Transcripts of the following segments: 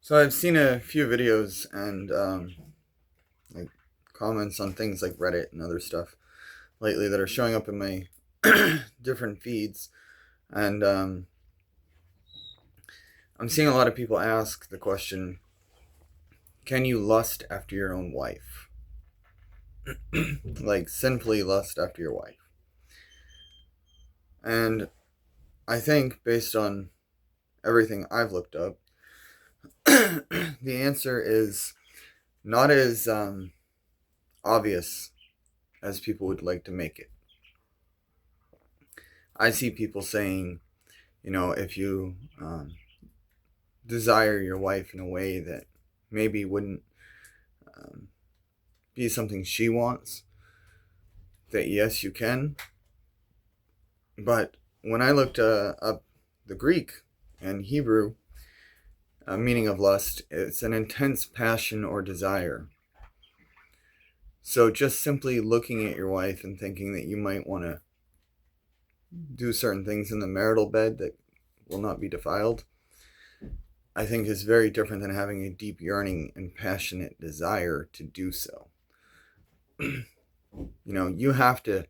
So I've seen a few videos and like comments on things like Reddit and other stuff lately that are showing up in my different feeds, and I'm seeing a lot of people ask the question, "Can you lust after your own wife?" Like sinfully lust after your wife. And I think based on everything I've looked up, the answer is not as obvious as people would like to make it. I see people saying, if you desire your wife in a way that maybe wouldn't um, be something she wants, that yes, you can. But when I looked up the Greek and Hebrew meaning of lust, it's an intense passion or desire. So just simply looking at your wife and thinking that you might want to do certain things in the marital bed that will not be defiled, I think is very different than having a deep yearning and passionate desire to do so. You have to,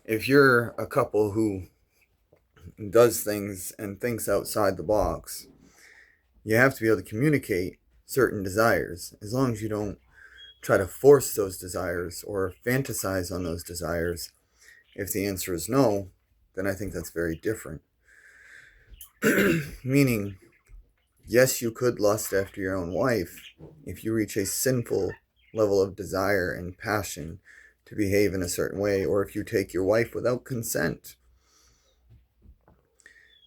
if you're a couple who does things and thinks outside the box, you have to be able to communicate certain desires. As long as you don't try to force those desires or fantasize on those desires, if the answer is no, then I think that's very different. Meaning, yes, you could lust after your own wife if you reach a sinful level of desire and passion to behave in a certain way, or if you take your wife without consent,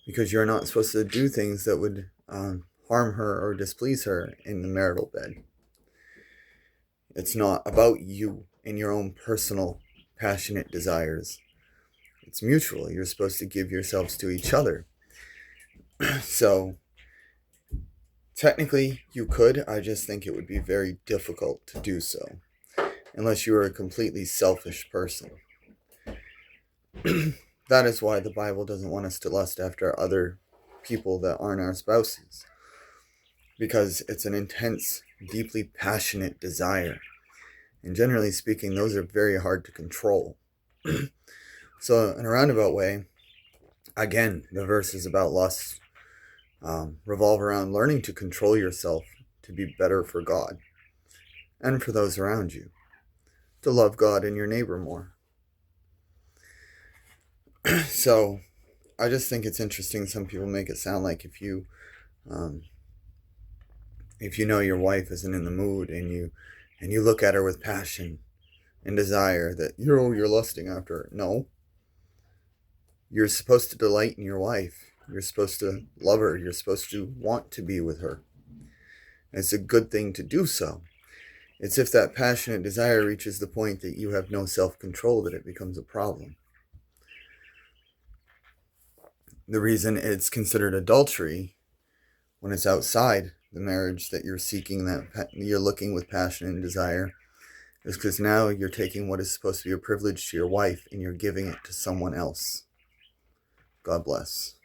because you're not supposed to do things that would harm her or displease her in the marital bed. It's not about you and your own personal passionate desires. It's mutual. You're supposed to give yourselves to each other. So technically you could. I just think it would be very difficult to do so unless you are a completely selfish person. That is why the Bible doesn't want us to lust after other people that aren't our spouses, because it's an intense, deeply passionate desire. And generally speaking, those are very hard to control. So in a roundabout way, again, the verses about lust revolve around learning to control yourself to be better for God and for those around you, to love God and your neighbor more. So I just think it's interesting. Some people make it sound like if you know your wife isn't in the mood and you look at her with passion and desire, that you're lusting after her. No. You're supposed to delight in your wife. You're supposed to love her. You're supposed to want to be with her. And it's a good thing to do so. It's if that passionate desire reaches the point that you have no self-control that it becomes a problem. The reason it's considered adultery when it's outside the marriage that you're seeking, that you're looking with passion and desire, is because now you're taking what is supposed to be a privilege to your wife and you're giving it to someone else. God bless.